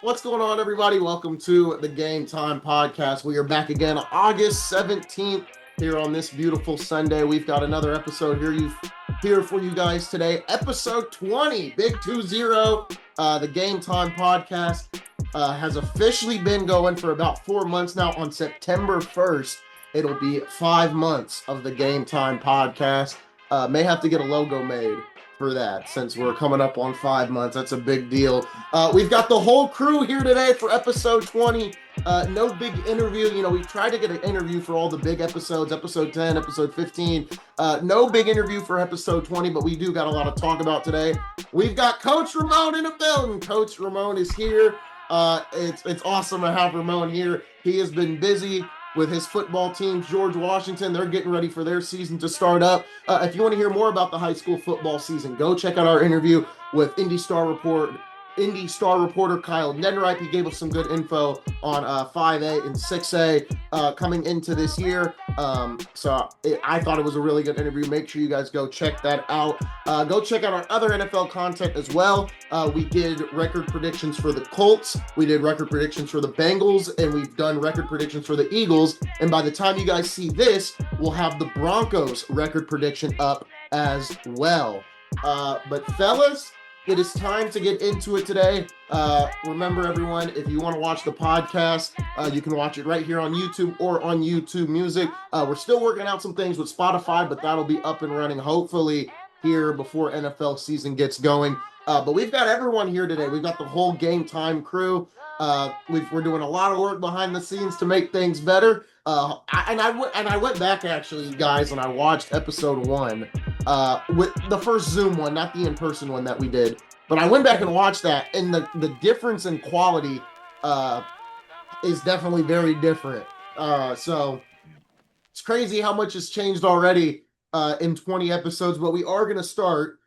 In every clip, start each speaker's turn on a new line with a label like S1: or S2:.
S1: What's going on, everybody? Welcome to the Game Time Podcast. We are back again August 17th here on this beautiful Sunday. We've got another episode here for you guys today. Episode 20, Big 2-0. The Game Time Podcast has officially been going for about 4 months now. On September 1st, it'll be 5 months of the Game Time Podcast. May have to get a logo made for that since we're coming up on 5 months. That's a big deal. We've got the whole crew here today for episode 20. No big interview. You know, we tried to get an interview for all the big episodes, episode 10, episode 15. No big interview for episode 20, but we do got a lot to talk about today. We've got Coach Ramon in the building. Coach Ramon is here. It's awesome to have Ramon here. He has been busy with his football team, George Washington. They're getting ready for their season to start up. If you want to hear more about the high school football season, go check out our interview with Indy Star reporter Kyle Nedripe. He gave us some good info on 5A and 6A coming into this year. I thought it was a really good interview. Make sure you guys go check that out. Go check out our other NFL content as well. We did record predictions for the Colts. We did record predictions for the Bengals, and we've done record predictions for the Eagles. And by the time you guys see this, we'll have the Broncos record prediction up as well. But fellas, it is time to get into it today. Remember, everyone, if you want to watch the podcast, you can watch it right here on YouTube or on YouTube Music. We're still working out some things with Spotify, but that'll be up and running hopefully here before NFL season gets going. But we've got everyone here today. We've got the whole Game Time crew. We're doing a lot of work behind the scenes to make things better. I went back, actually, guys, and I watched episode 1 with the first Zoom one, not the in-person one that we did. But I went back and watched that, and the difference in quality is definitely very different. So it's crazy how much has changed already in 20 episodes. But we are going to start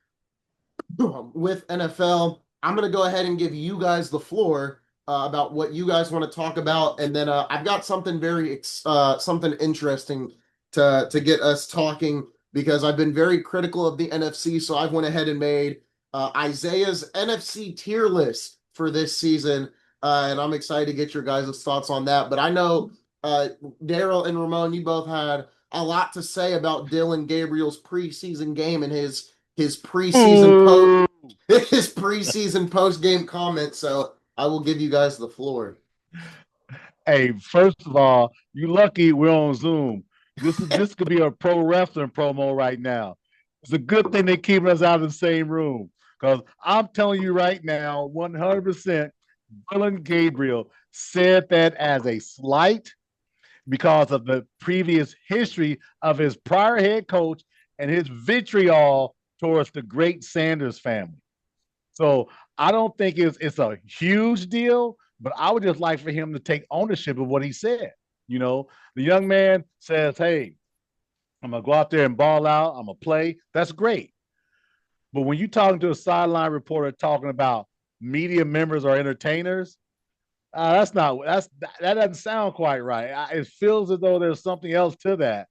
S1: with NFL. I'm going to go ahead and give you guys the floor about what you guys want to talk about, and then I've got something something interesting to get us talking, because I've been very critical of the NFC, so I've went ahead and made Isaiah's NFC tier list for this season, and I'm excited to get your guys' thoughts on that. But I know Daryl and Ramon, you both had a lot to say about Dillon Gabriel's preseason game and his preseason post-game comments, so I will give you guys the floor.
S2: Hey, first of all, you lucky we're on Zoom. This could be a pro wrestling promo right now. It's a good thing they're keeping us out of the same room, because I'm telling you right now, 100%, Dillon Gabriel said that as a slight because of the previous history of his prior head coach and his vitriol towards the great Sanders family. So I don't think it's a huge deal, but I would just like for him to take ownership of what he said. You know, the young man says, hey, I'm going to go out there and ball out. I'm going to play. That's great. But when you're talking to a sideline reporter talking about media members or entertainers, that doesn't sound quite right. It feels as though there's something else to that.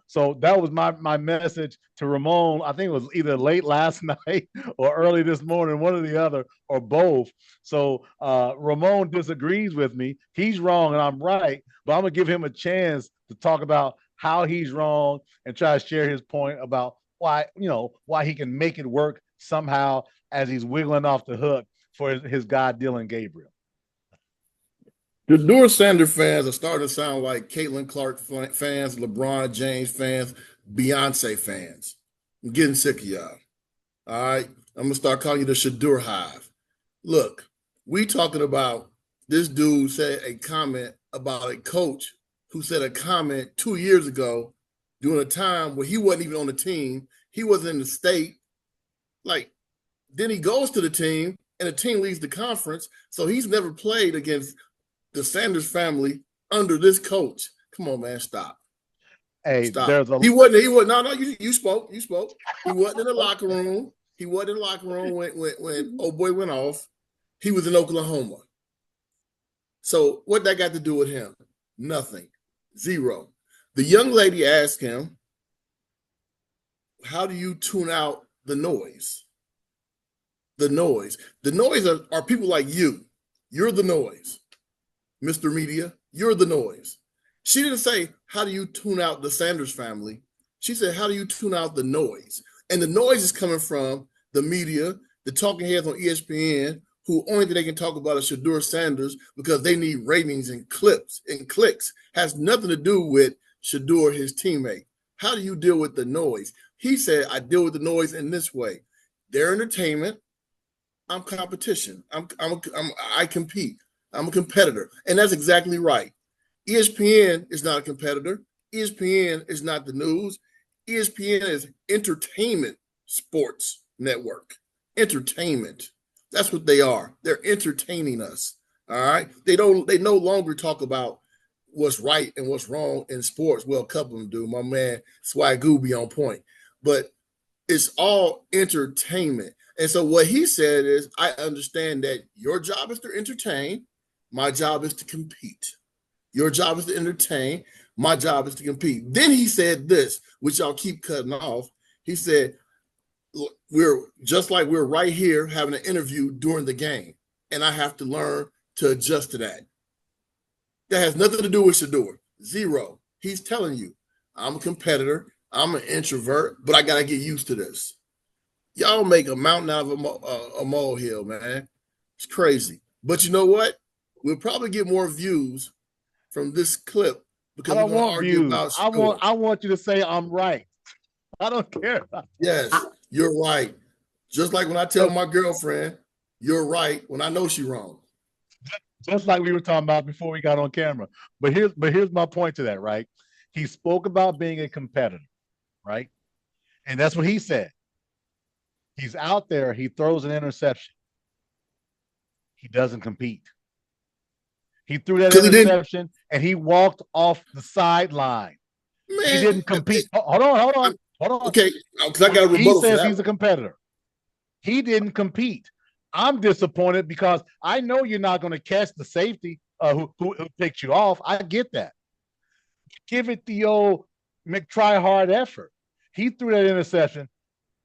S2: So that was my message to Ramon. I think it was either late last night or early this morning, one or the other, or both. So Ramon disagrees with me. He's wrong and I'm right, but I'm going to give him a chance to talk about how he's wrong and try to share his point about why he can make it work somehow as he's wiggling off the hook for his guy, Dillon Gabriel.
S3: The Shedeur Sanders fans are starting to sound like Caitlin Clark fans, LeBron James fans, Beyonce fans. I'm getting sick of y'all. All right? I'm going to start calling you the Shedeur Hive. Look, we talking about this dude said a comment about a coach who said a comment 2 years ago during a time where he wasn't even on the team. He wasn't in the state. Then he goes to the team, and the team leaves the conference, so he's never played against the Sanders family under this coach. Come on, man, stop.
S2: Hey,
S3: stop.
S2: He
S3: wasn't. No, you spoke. He wasn't in the locker room. He wasn't in the locker room when old boy went off. He was in Oklahoma. So what that got to do with him? Nothing. Zero. The young lady asked him, how do you tune out the noise? The noise are people like you. You're the noise. Mr. Media, you're the noise. She didn't say, how do you tune out the Sanders family? She said, how do you tune out the noise? And the noise is coming from the media, the talking heads on ESPN, who only thing they can talk about is Shedeur Sanders because they need ratings and clips and clicks. Has nothing to do with Shedeur, his teammate. How do you deal with the noise? He said, I deal with the noise in this way. They're entertainment. I'm competition. I compete. I'm a competitor. And that's exactly right. ESPN is not a competitor. ESPN is not the news. ESPN is entertainment sports network. Entertainment. That's what they are. They're entertaining us. All right. They no longer talk about what's right and what's wrong in sports. Well, a couple of them do. My man Swagoo be on point. But it's all entertainment. And so what he said is, I understand that your job is to entertain. My job is to compete. Your job is to entertain. My job is to compete. Then he said this, which y'all keep cutting off. He said, we're just like we're right here having an interview during the game, and I have to learn to adjust to that. That has nothing to do with Shedeur. Zero. He's telling you, I'm a competitor. I'm an introvert, but I got to get used to this. Y'all make a mountain out of a molehill, man. It's crazy. But you know what? We'll probably get more views from this clip because
S2: I don't
S3: we're going to
S2: want
S3: argue
S2: views.
S3: about
S2: I want you to say I'm right. I don't care.
S3: Yes, you're right. Just like when I tell my girlfriend, you're right, when I know she's wrong.
S2: Just like we were talking about before we got on camera. But here's my point to that, right? He spoke about being a competitor, right? And that's what he said. He's out there, he throws an interception. He doesn't compete. He threw that interception and he walked off the sideline. He didn't compete. Hold on.
S3: Okay, because I got a rebuttal.
S2: He says he's a competitor. He didn't compete. I'm disappointed because I know you're not going to catch the safety who picked you off. I get that. Give it the old McTry-hard effort. He threw that interception,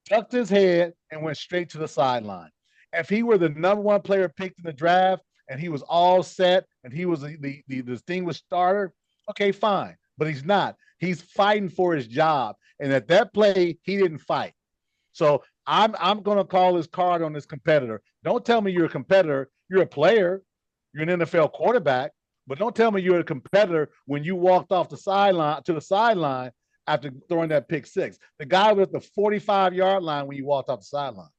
S2: tucked his head, and went straight to the sideline. If he were the number one player picked in the draft and he was all set and he was the distinguished starter, okay, fine. But he's not. He's fighting for his job. And at that play, he didn't fight. So I'm going to call his card on this competitor. Don't tell me you're a competitor. You're a player. You're an NFL quarterback. But don't tell me you're a competitor when you walked off the sideline to the sideline after throwing that pick six. The guy was at the 45-yard line when you walked off the sideline.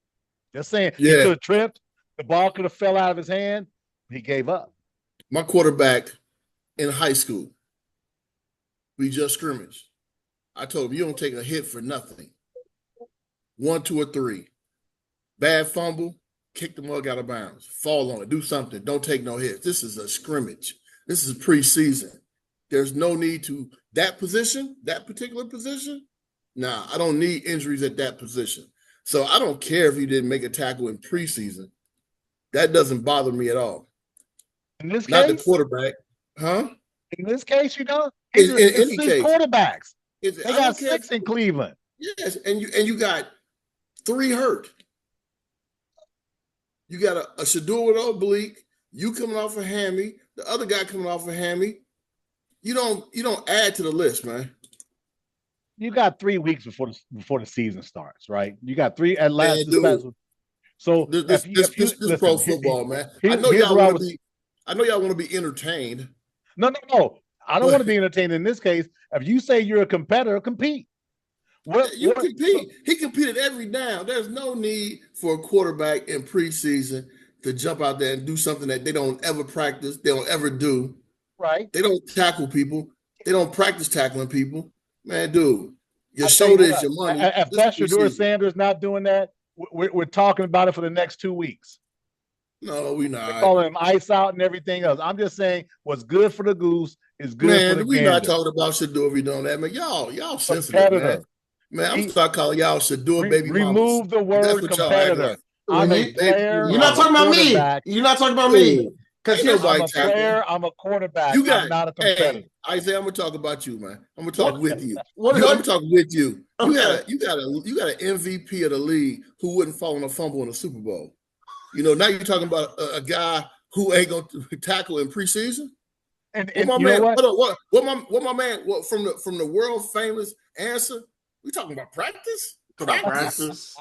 S2: Just saying, he could have tripped. The ball could have fell out of his hand. He gave up.
S3: My quarterback in high school, we just scrimmaged. I told him, you don't take a hit for nothing. 1, 2, or 3. Bad fumble, kick the mug out of bounds. Fall on it. Do something. Don't take no hits. This is a scrimmage. This is preseason. There's no need to that position, that particular position. Nah, I don't need injuries at that position. So I don't care if he didn't make a tackle in preseason. That doesn't bother me at all.
S2: In this
S3: Not
S2: case,
S3: the quarterback. Huh?
S2: In this case,
S3: In any
S2: six
S3: case.
S2: quarterbacks. They
S3: I
S2: got
S3: don't care
S2: 6 in Cleveland.
S3: Yes, and you got 3 hurt. You got a Shedeur with an oblique, you coming off a hammy, the other guy coming off a hammy. You don't add to the list, man.
S2: You got 3 weeks before the season starts, right? You got 3 at last. So
S3: this pro football, man. I know y'all want to be entertained.
S2: No. I don't want to be entertained in this case. If you say you're a competitor, compete.
S3: Compete. He competed every down. There's no need for a quarterback in preseason to jump out there and do something that they don't ever practice, they don't ever do.
S2: Right.
S3: They don't tackle people. They don't practice tackling people. Man, dude, your shoulder is your money.
S2: If that's Shedeur Sanders not doing that, we're talking about it for the next 2 weeks.
S3: No, we're not.
S2: We're calling him ice out and everything else. I'm just saying what's good for the goose is good for the gander.
S3: We're not talking about Shedeur if you doing that, man. Y'all sensitive, man. Man, I'm start calling y'all Shedeur baby mamas.
S2: Remove the word competitor.
S1: I'm a player. You're not talking about me. You're not talking about me. Because
S2: I'm a player. I'm a quarterback. I'm not a competitor.
S3: Hey, Isaiah, I'm gonna talk about you, man. I'm gonna talk with you. I'm talking with you. You got an MVP of the league who wouldn't fall on a fumble in a Super Bowl. You know, now you're talking about a guy who ain't going to tackle in preseason?
S2: And
S3: What my
S2: you
S3: man?
S2: know what?
S3: Hold on, what my man? What from the world famous answer? We talking about practice?
S1: About practice.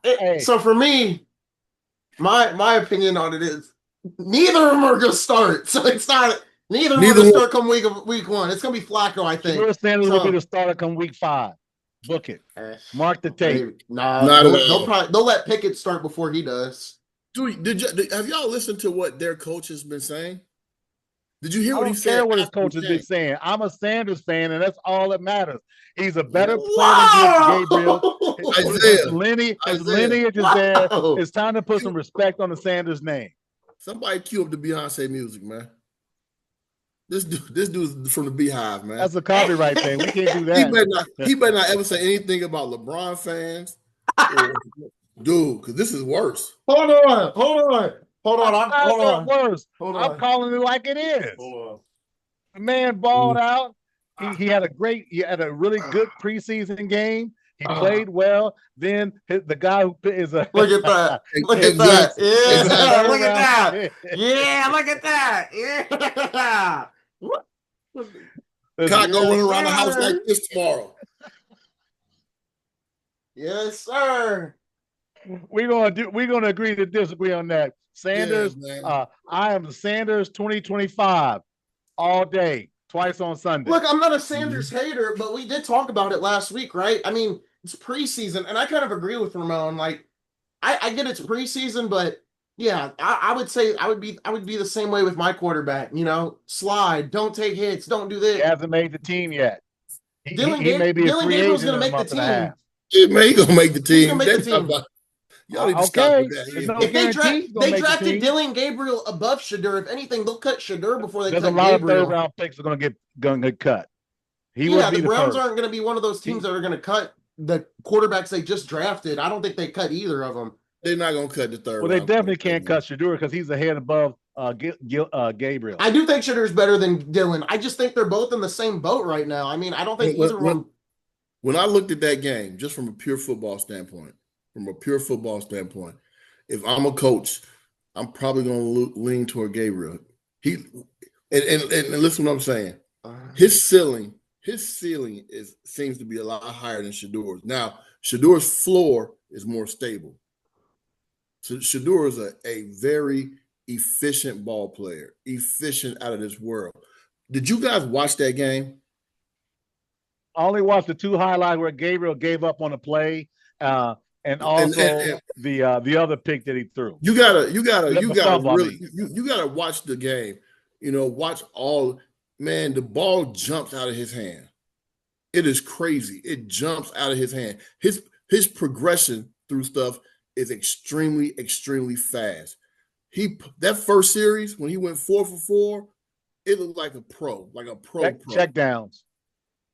S2: Hey.
S1: So for me, my opinion on it is neither of them are going to start. So it's not. Neither of them are going to start come week one. It's going to be Flacco, I think.
S2: Shedeur Sanders will be the starter come week 5. Book it. Mark the tape.
S1: Nah, they'll let Pickett start before he does.
S3: Have y'all listened to what their coach has been saying? Did you hear what he said?
S2: I don't care what his coach has been saying. I'm a Sanders fan, and that's all that matters. He's a better player than Gabriel. His lineage is there. It's time to put some respect on the Sanders name.
S3: Somebody cue up the Beyonce music, man. This dude's from the Beehive, man.
S2: That's a copyright thing. We can't do that.
S3: He better not ever say anything about LeBron fans. Dude, because this is worse.
S1: Hold on.
S2: I'm calling it like it is. The man balled out. He had a really good preseason game. He played well. Then the guy who is a
S1: look at that. Look at that. Yeah, look at that. Yeah, look at that. Yeah.
S3: Cock gonna run around the house like this tomorrow.
S1: Yes, sir.
S2: We're gonna agree to disagree on that. Sanders, I am the Sanders 2025 all day, twice on Sunday.
S1: Look, I'm not a Sanders hater, but we did talk about it last week, right? I mean, it's preseason, and I kind of agree with Ramon. Like, I get it's preseason, but yeah, I would say I would be the same way with my quarterback. You know, slide, don't take hits, don't do this.
S2: He hasn't made the team yet.
S1: Dillon Gabriel's going to make the team.
S3: He gonna make the team.
S2: Y'all need to stop with that.
S1: If they drafted Dillon Gabriel above Shedeur, if anything, they'll cut Shedeur before they cut Gabriel.
S2: There's a lot of third-round picks that are going to get cut.
S1: The Browns aren't going to be one of those teams that are going to cut the quarterbacks they just drafted. I don't think they cut either of them.
S3: They're not going to cut the third.
S2: Well, they definitely can't cut Shedeur because he's a head above Gabriel.
S1: I do think Shedeur's better than Dillon. I just think they're both in the same boat right now. I mean, I don't think either of them.
S3: When I looked at that game, just from a pure football standpoint, if I'm a coach, I'm probably going to lean toward Gabriel. And listen what I'm saying. His ceiling seems to be a lot higher than Shedeur's. Now, Shedeur's floor is more stable. So Shedeur is a very efficient ball player, efficient out of this world. Did you guys watch that game?
S2: I only watched the 2 highlights where Gabriel gave up on a play, and also the other pick that he threw. You gotta
S3: watch the game. You know, watch all. Man, the ball jumps out of his hand. It is crazy. It jumps out of his hand. His progression through stuff is extremely, extremely fast. That first series when he went 4 for 4, it looked like a pro.
S2: Check downs.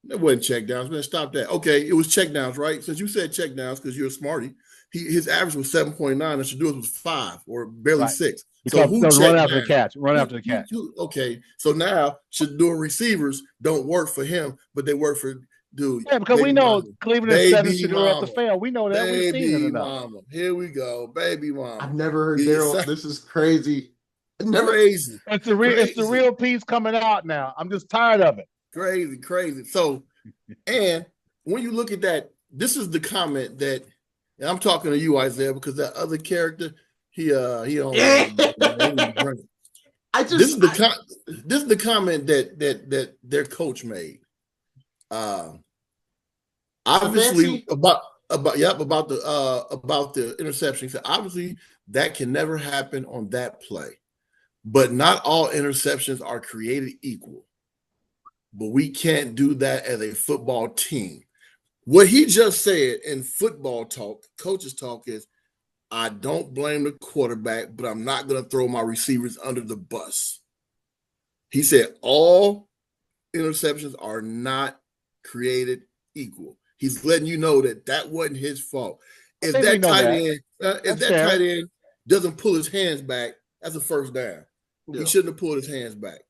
S3: It wasn't check downs, man. Stop that. Okay, it was check downs, right? Since you said check downs because you're a smarty, his average was 7.9 and Shedeur's was 5 or barely 6.
S2: So who run after the catch?
S3: Okay, so now Shedeur receivers don't work for him, but they work for dude.
S2: Yeah, because we know Cleveland is setting Shedeur up to fail. We know that. We've seen it enough.
S3: Mama. Here we go, baby mama.
S1: I've never heard Daryl. This is crazy.
S3: Crazy.
S2: It's the real piece coming out now. I'm just tired of it.
S3: Crazy. So, and when you look at that, this is the comment that, and I'm talking to you, Isaiah, because that other character, he don't. This is the comment that their coach made. Obviously about the interception. He said obviously that can never happen on that play, but not all interceptions are created equal. But we can't do that as a football team. What he just said in football talk, coaches talk, is I don't blame the quarterback, but I'm not going to throw my receivers under the bus. He said all interceptions are not created equal. He's letting you know that wasn't his fault. If that tight end doesn't pull his hands back, that's a first down. Yeah. He shouldn't have pulled his hands back.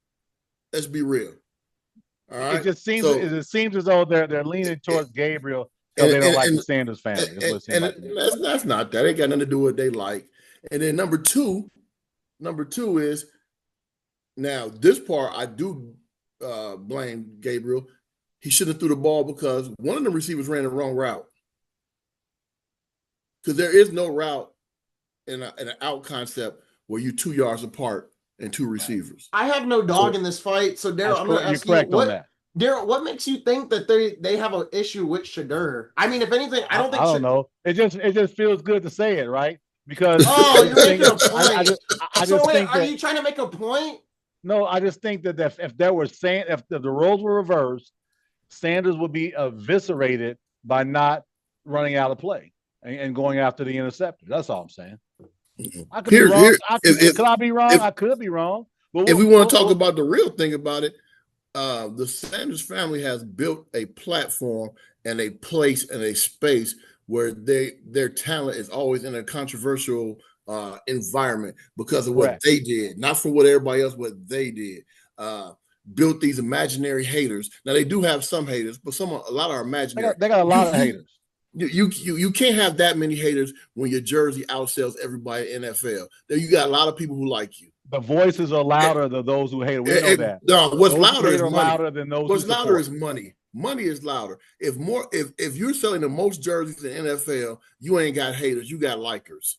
S3: Let's be real. All right.
S2: It just seems as though they're leaning towards Gabriel because they don't like the Sanders family.
S3: That's not that. It got nothing to do with what they like. And then number 2, Number two is, now this part I do blame Gabriel. He shouldn't have threw the ball because one of the receivers ran the wrong route. Because there is no route in an out concept where you 2 yards apart and two receivers.
S1: I have no dog in this fight, so Daryl, I'm going to ask you, Daryl, what makes you think that they have an issue with Shedeur? I mean, if anything, I don't
S2: know. It just feels good to say it, right? Because
S1: you're making a point.
S2: I just think
S1: are you trying to make a point?
S2: No, I just think that if the roles were reversed, Sanders would be eviscerated by not running out of play and going after the interceptor. That's all I'm saying. I could be wrong. Could I be wrong? I could be wrong.
S3: But if we want to talk about the real thing about it, the Sanders family has built a platform and a place and a space where their talent is always in a controversial environment because of what they did, not for what everybody else, what they did. Built these imaginary haters. Now they do have some haters, but a lot are imaginary.
S2: They got a lot of haters.
S3: You can't have that many haters when your jersey outsells everybody in NFL. Then you got a lot of people who like you.
S2: The voices are louder than those who hate. We know that.
S3: No, what's louder is money.
S2: Louder than those.
S3: What's louder is money. Money is louder. If you're selling the most jerseys in NFL, you ain't got haters. You got likers.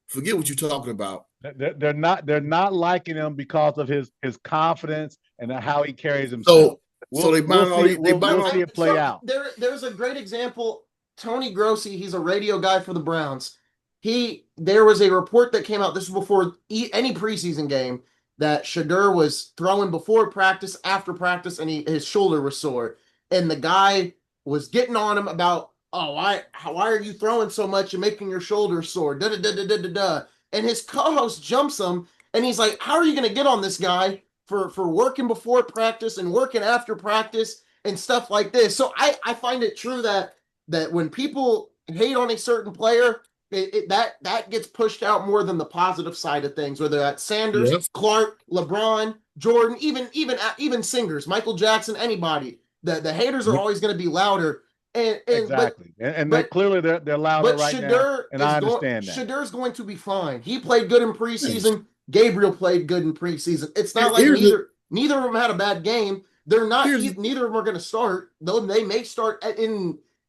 S3: Forget what you're talking about.
S2: They're not liking him because of his confidence and how he carries himself.
S3: So we'll
S2: see it play out.
S1: There's a great example. Tony Grossi, he's a radio guy for the Browns. There was a report that came out, this was before any preseason game, that Shedeur was throwing before practice, after practice, and his shoulder was sore. And the guy was getting on him about, why are you throwing so much and making your shoulder sore? And his co-host jumps him, and he's like, how are you going to get on this guy for working before practice and working after practice and stuff like this? So I find it true that when people hate on a certain player, that gets pushed out more than the positive side of things, whether that's Sanders, Clark, LeBron, Jordan, even singers, Michael Jackson, anybody. The haters are always going to be louder.
S2: Exactly. But clearly they're louder right now. And I understand that.
S1: Shedeur's going to be fine. He played good in preseason. Gabriel played good in preseason. It's not like neither of them had a bad game. They're not. Neither of them are going to start. Though they may start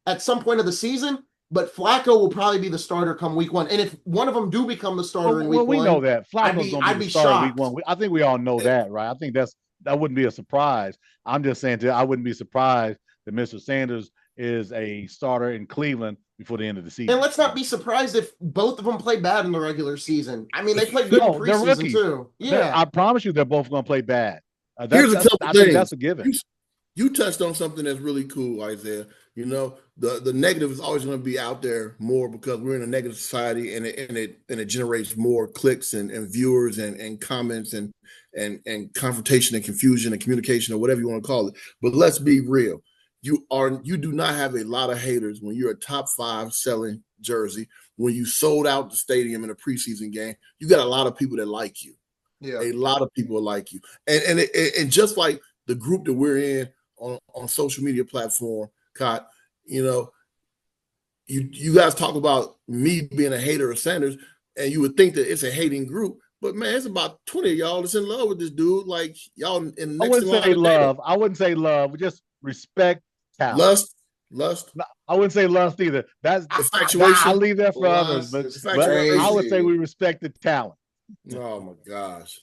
S1: at some point of the season. But Flacco will probably be the starter come week 1. And if one of them do become the starter in week 1,
S2: we know that Flacco's going to be the starter week 1. I think we all know that, right? I think that wouldn't be a surprise. I'm just saying I wouldn't be surprised that Mr. Sanders is a starter in Cleveland before the end of the season.
S1: And let's not be surprised if both of them play bad in the regular season. I mean, they played good in preseason too. Yeah,
S2: I promise you, they're both going to play bad.
S3: Here's a couple
S2: I
S3: things.
S2: think that's a given.
S3: You touched on something that's really cool, Isaiah. You know, the negative is always going to be out there more because we're in a negative society, and it generates more clicks and viewers and comments and confrontation and confusion and communication or whatever you want to call it. But let's be real. You do not have a lot of haters when you're a top 5 selling jersey. When you sold out the stadium in a preseason game, you got a lot of people that like you.
S1: Yeah,
S3: a lot of people like you, and just like the group that we're in on social media platform, Cott, you know, you guys talk about me being a hater of Sanders, and you would think that it's a hating group, but man, it's about 20 of y'all that's in love with this dude. Like y'all in the next.
S2: I wouldn't say love. We just respect talent.
S3: Lust.
S2: No, I wouldn't say lust either. That's infatuation. I'll leave that for others, but I would say we respect the talent.
S3: Oh my gosh.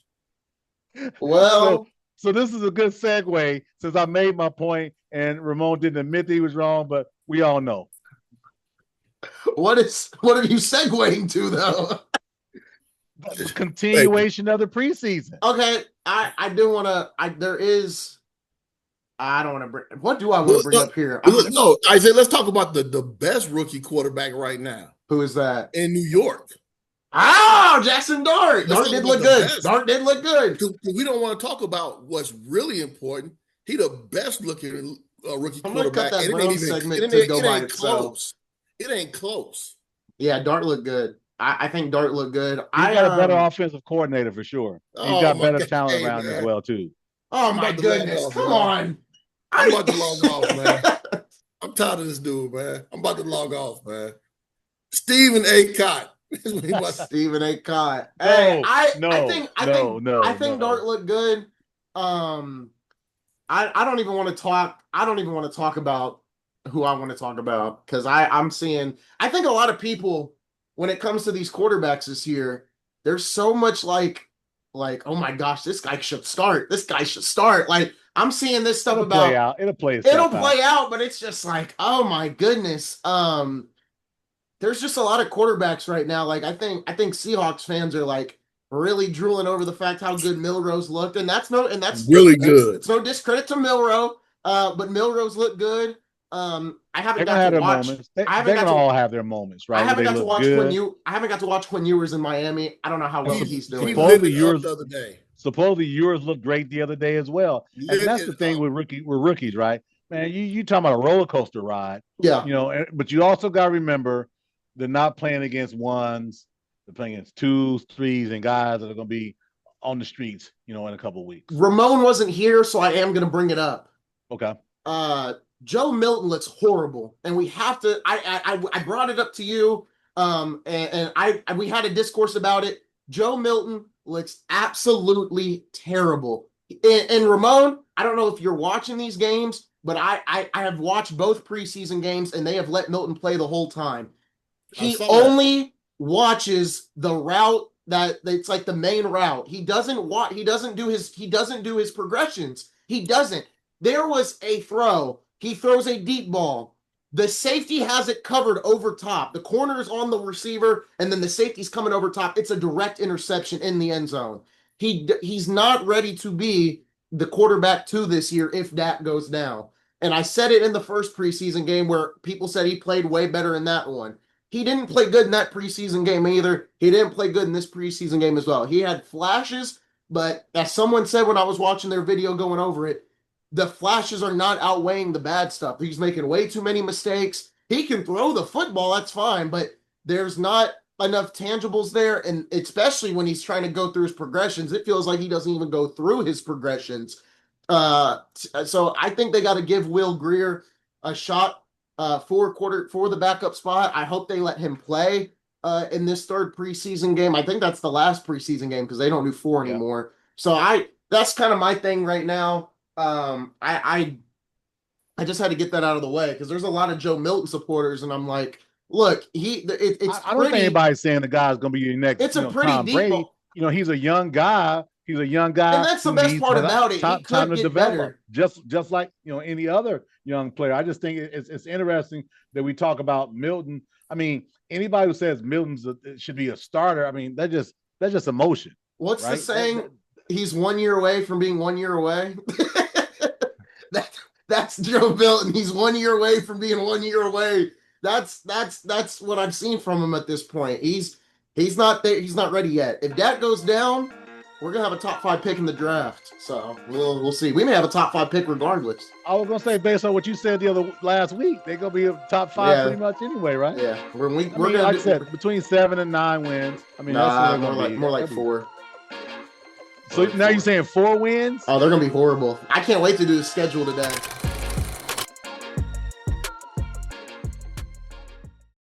S1: Well.
S2: So this is a good segue since I made my point and Ramon didn't admit that he was wrong, but we all know.
S1: What are you segueing to though?
S2: The continuation of the preseason.
S1: Okay, I do want to. I don't want to bring. What do I want to bring up here?
S3: No, Isaiah. Let's talk about the best rookie quarterback right now.
S1: Who is that?
S3: In New York.
S1: Oh, Jackson Dart. Dart did look good. Dart did look good.
S3: We don't want to talk about what's really important. He the best looking rookie quarterback. It ain't close. It ain't close.
S1: Yeah, Dart looked good. I think Dart looked good.
S2: He's got a better offensive coordinator for sure. He's got better talent around him as well too.
S1: Oh my goodness! Come on.
S3: I'm about to log off, man. I'm tired of this dude, man. I'm about to log off, man. Stephen A. Cott. That's what he was.
S1: Stephen ain't caught. Hey, I think
S2: no.
S1: Dart looked good. I don't even want to talk. I don't even want to talk about who I want to talk about because I'm seeing. I think a lot of people, when it comes to these quarterbacks this year, there's so much like oh my gosh, this guy should start. This guy should start. Like I'm seeing this stuff
S2: It'll
S1: about.
S2: play out.
S1: It'll play out, but it's just like, oh my goodness. There's just a lot of quarterbacks right now. Like I think Seahawks fans are like really drooling over the fact how good Milrose looked, and that's
S3: really good.
S1: It's no discredit to Milroe, but Milrose looked good. I haven't
S2: got
S1: to watch.
S2: Moments. They're gonna all have their moments, right?
S1: I haven't got to watch when Ewers in Miami. I don't know how well he's doing.
S2: Supposedly Ewers
S3: the other day.
S2: Supposedly Ewers looked great the other day as well. And that's the thing with rookies, right? Man, you talking about a roller coaster ride.
S1: Yeah.
S2: But you also got to remember they're not playing against ones, they're playing against twos, threes, and guys that are going to be on the streets, in a couple of weeks.
S1: Ramon wasn't here, so I am going to bring it up.
S2: Okay.
S1: Joe Milton looks horrible, and we have to. I brought it up to you, and we had a discourse about it. Joe Milton looks absolutely terrible. And Ramon, I don't know if you're watching these games, but I have watched both preseason games, and they have let Milton play the whole time. He only watches the route that's like the main route. He doesn't do his progressions. He doesn't. There was a throw. He throws a deep ball. The safety has it covered over top. The corner is on the receiver, and then the safety's coming over top. It's a direct interception in the end zone. He's not ready to be the quarterback 2 this year if that goes down. And I said it in the first preseason game where people said he played way better in that one. He didn't play good in that preseason game either. He didn't play good in this preseason game as well. He had flashes, but as someone said when I was watching their video going over it, the flashes are not outweighing the bad stuff. He's making way too many mistakes. He can throw the football, that's fine, but there's not enough tangibles there, and especially when he's trying to go through his progressions, it feels like he doesn't even go through his progressions. So I think they got to give Will Grier a shot for the backup spot. I hope they let him play in this third preseason game. I think that's the last preseason game because they don't do 4 anymore. So that's kind of my thing right now. I just had to get that out of the way because there's a lot of Joe Milton supporters, and I'm like, look,
S2: I don't think anybody's saying the guy's going to be your next.
S1: It's a pretty
S2: Tom
S1: deep
S2: Brady. He's a young guy.
S1: And that's the best part about it.
S2: Time to develop, just like any other young player. I just think it's interesting that we talk about Milton. I mean, anybody who says Milton's should be a starter, I mean, that's just emotion.
S1: What's the saying? He's 1 year away from being 1 year away. That's Joe Milton. He's 1 year away from being 1 year away. That's what I've seen from him at this point. He's not there. He's not ready yet. If that goes down, we're gonna have a top 5 pick in the draft. So we'll see. We may have a top 5 pick regardless.
S2: I was gonna say, based on what you said last week, they're gonna be a top 5 pretty much anyway, right?
S1: Yeah.
S2: Like I said, between 7 and 9 wins. I mean, that's
S1: more like 4.
S2: So now you're saying 4 wins?
S1: Oh, they're gonna be horrible. I can't wait to do the schedule today.